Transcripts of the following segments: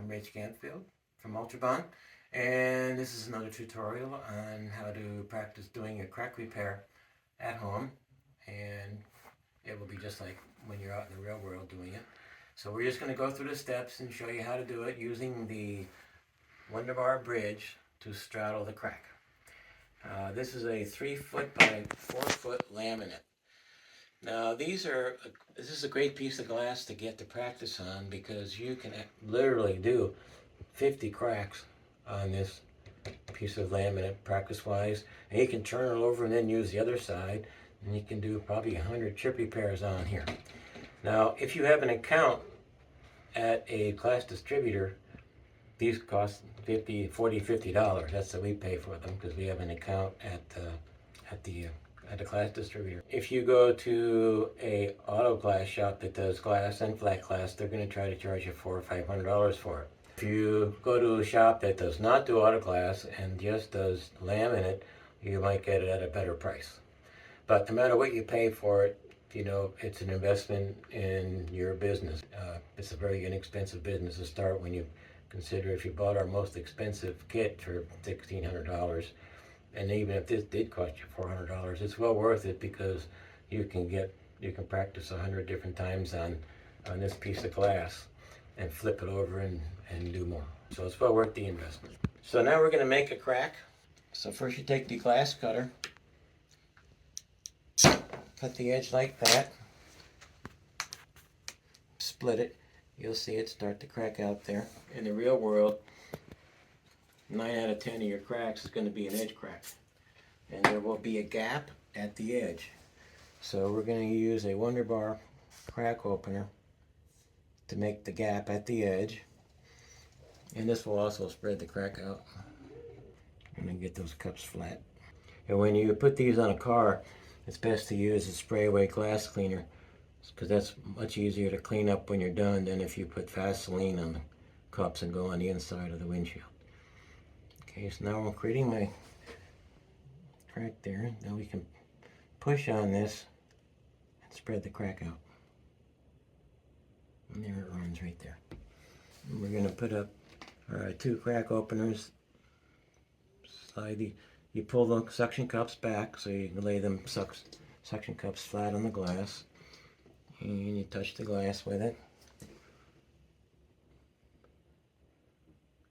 I'm Rich Ganfield from Ultrabond, and this is another tutorial on how to practice doing a crack repair at home, and it will be just like when you're out in the real world doing it. So we're just going to go through the steps and show you how to do it using the Wonder Bar bridge to straddle the crack. This is a 3-foot by 4-foot laminate. Now this is a great piece of glass to get to practice on, because you can literally do 50 cracks on this piece of laminate practice wise, and you can turn it over and then use the other side, and you can do probably 100 chip repairs on here. Now if you have an account at a glass distributor, these cost $50 that's what we pay for them, because we have an account at the glass distributor. If you go to a auto glass shop that does glass and flat glass, they're going to try to charge you $400 or $500 for it. If you go to a shop that does not do auto glass and just does laminate, you might get it at a better price. But no matter what you pay for it, you know, it's an investment in your business. It's a very inexpensive business to start when you consider if you bought our most expensive kit for $1,600. And even if this did cost you $400, it's well worth it, because you can practice 100 different times on this piece of glass and flip it over and do more. So it's well worth the investment. So now we're going to make a crack. So first you take the glass cutter, cut the edge like that, split it. You'll see it start to crack out there. In the real world, 9 out of 10 of your cracks is going to be an edge crack, and there will be a gap at the edge. So we're going to use a Wonder Bar crack opener to make the gap at the edge, and this will also spread the crack out and then get those cups flat. And when you put these on a car, it's best to use a spray away glass cleaner, because that's much easier to clean up when you're done than if you put Vaseline on the cups and go on the inside of the windshield. Okay, so now I'm creating my crack there. Now we can push on this and spread the crack out. And there it runs right there. And we're going to put up our 2 crack openers. You pull the suction cups back so you can lay them suction cups flat on the glass. And you touch the glass with it.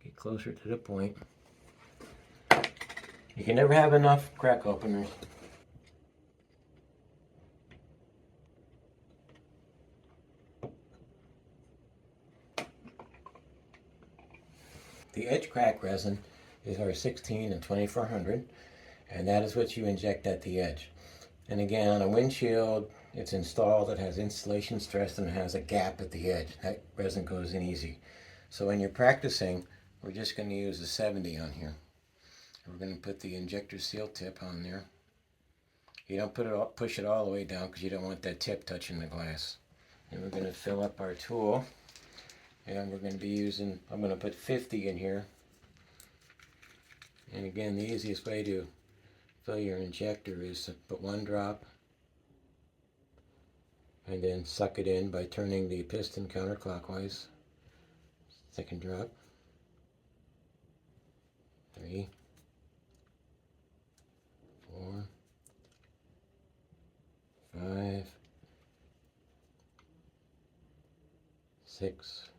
Get closer to the point. You can never have enough crack openers. The edge crack resin is our 16 and 2400, and that is what you inject at the edge. And again, on a windshield, it's installed, it has installation stress, and it has a gap at the edge. That resin goes in easy. So when you're practicing, we're just going to use a 70 on here. We're going to put the injector seal tip on there. You don't push it all the way down, because you don't want that tip touching the glass. And we're going to fill up our tool, and we're going to be using, I'm going to put 50 in here. And again, the easiest way to fill your injector is to put 1 drop and then suck it in by turning the piston counterclockwise. 2nd drop, 3, 4, 5, 6,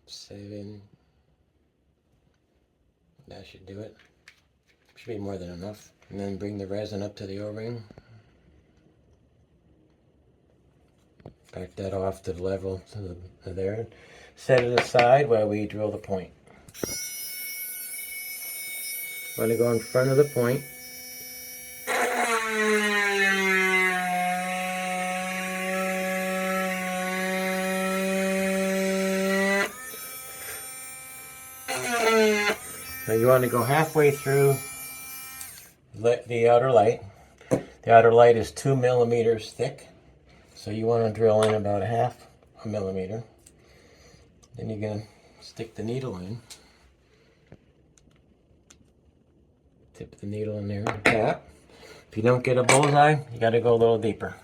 7. That should do it. Should be more than enough. And then bring the resin up to the O-ring. Back that off to the level to there. Set it aside while we drill the point. I'm going to go in front of the point. Now you want to go halfway through the outer light. The outer light is 2 millimeters thick, so you want to drill in about 1/2 millimeter. Then you're going to stick the needle in. Tip the needle in there and tap. If you don't get a bullseye, you got to go a little deeper.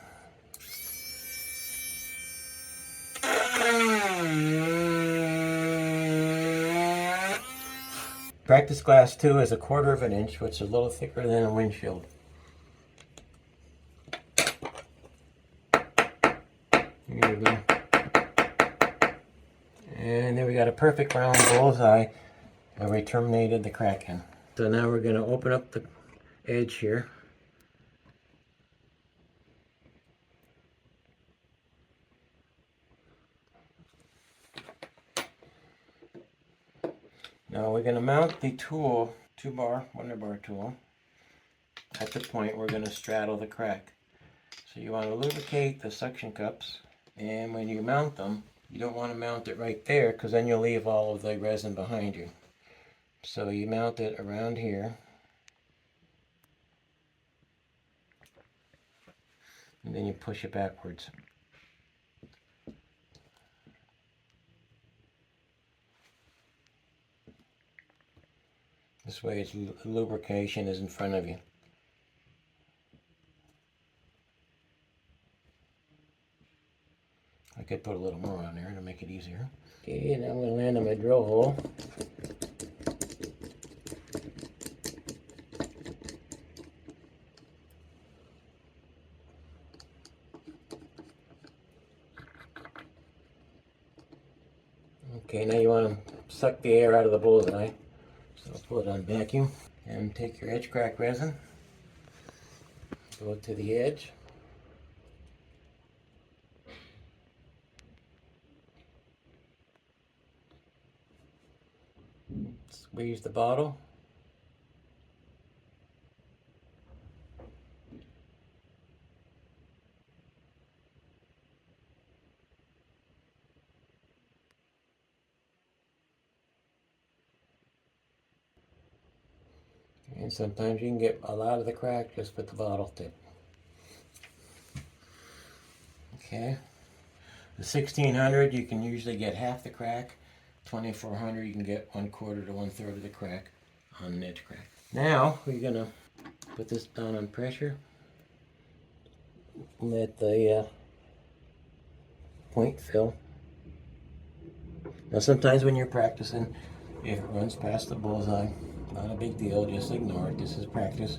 Practice glass 2 is 1/4 of an inch, which is a little thicker than a windshield. Here we go. And there we got a perfect round bullseye where we terminated the crack in. So now we're going to open up the edge here. Now we're going to mount the tool, 2-bar, wonder bar tool, at the point we're going to straddle the crack. So you want to lubricate the suction cups, and when you mount them, you don't want to mount it right there because then you'll leave all of the resin behind you. So you mount it around here, and then you push it backwards. This way its lubrication is in front of you. I could put a little more on there to make it easier. Okay, now I'm going to land on my drill hole. Okay, now you want to suck the air out of the bullseye. So I'll pull it on vacuum and take your edge crack resin, go to the edge, squeeze the bottle, and sometimes you can get a lot of the crack just with the bottle tip. Okay, the 1600 you can usually get half the crack. 2400 you can get 1/4 to 1/3 of the crack on an edge crack. Now we're gonna put this down on pressure. Let the point fill. Now sometimes when you're practicing, if it runs past the bullseye, not a big deal, just ignore it. This is practice.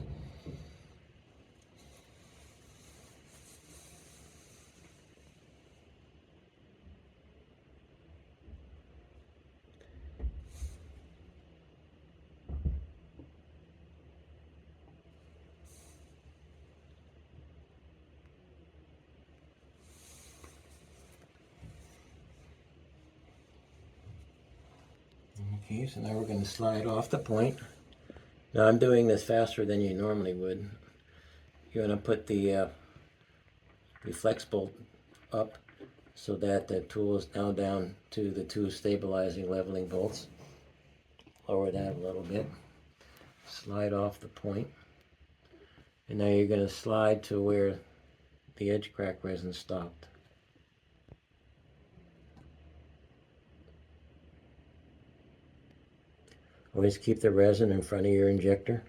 Okay, so now we're going to slide off the point. Now I'm doing this faster than you normally would. You're going to put the flex bolt up so that the tool is now down to the 2 stabilizing leveling bolts. Lower that a little bit. Slide off the point. And now you're going to slide to where the edge crack resin stopped. Always keep the resin in front of your injector.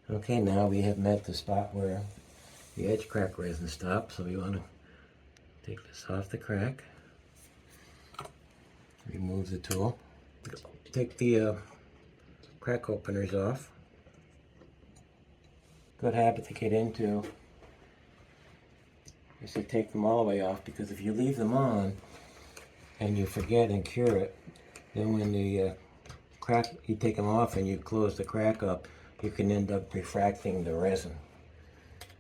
Okay, now we have met the spot where the edge crack resin stops, so we want to take this off the crack, remove the tool, take the crack openers off. Good habit to get into is to take them all the way off, because if you leave them on and you forget and cure it, then when the crack, you take them off and you close the crack up, you can end up refracting the resin.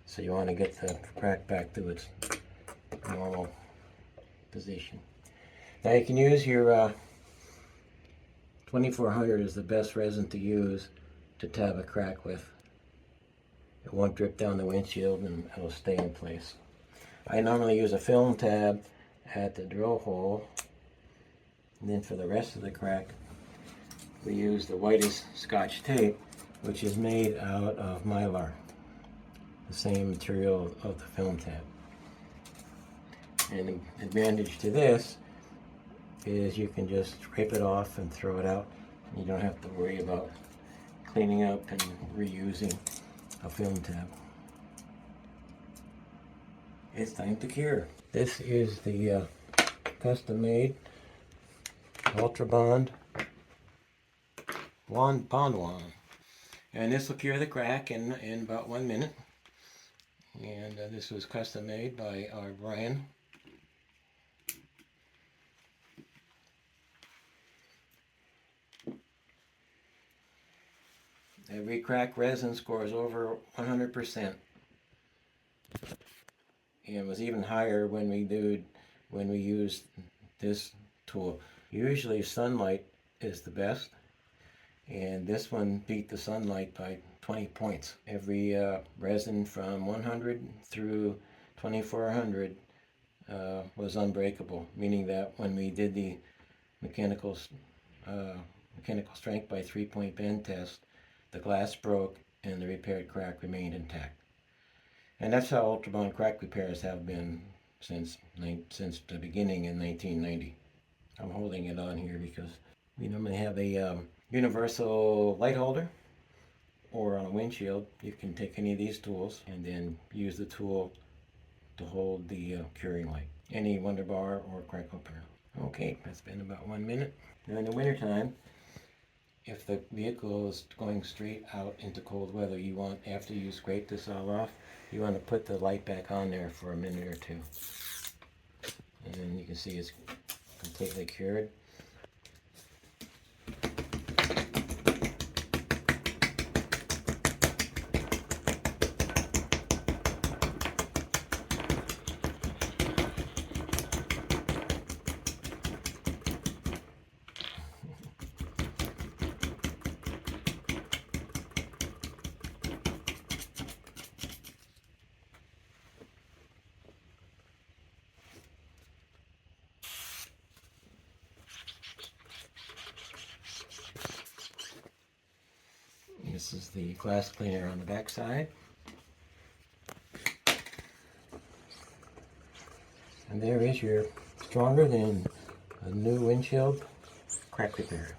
So you want to get the crack back to its normal position. Now you can use your 2400 is the best resin to use to tab a crack with. It won't drip down the windshield and it'll stay in place. I normally use a film tab at the drill hole, and then for the rest of the crack we use the whitest Scotch tape, which is made out of mylar, the same material of the film tab. And the advantage to this is you can just scrape it off and throw it out You don't have to worry about cleaning up and reusing a film tab. It's time to cure. This is the custom made Ultra Bond Bond Wand. And this will cure the crack in about 1 minute. And this was custom made by our Brian. Every crack resin scores over 100%. And was even higher when we used this tool. Usually sunlight is the best, and this one beat the sunlight by 20 points. Every resin from 100 through 2400 was unbreakable, meaning that when we did the mechanical strength by 3-point bend test, the glass broke and the repaired crack remained intact. And that's how Ultra Bond crack repairs have been since the beginning in 1990. I'm holding it on here because we normally have a universal light holder, or on a windshield you can take any of these tools and then use the tool to hold the curing light, any Wonder Bar or crack repair. Okay, that's been about 1 minute. Now in the wintertime, if the vehicle is going straight out into cold weather, you want, after you scrape this all off, you want to put the light back on there for a minute or two. And then you can see it's completely cured. This is the glass cleaner on the back side. And there is your stronger than a new windshield crack repair.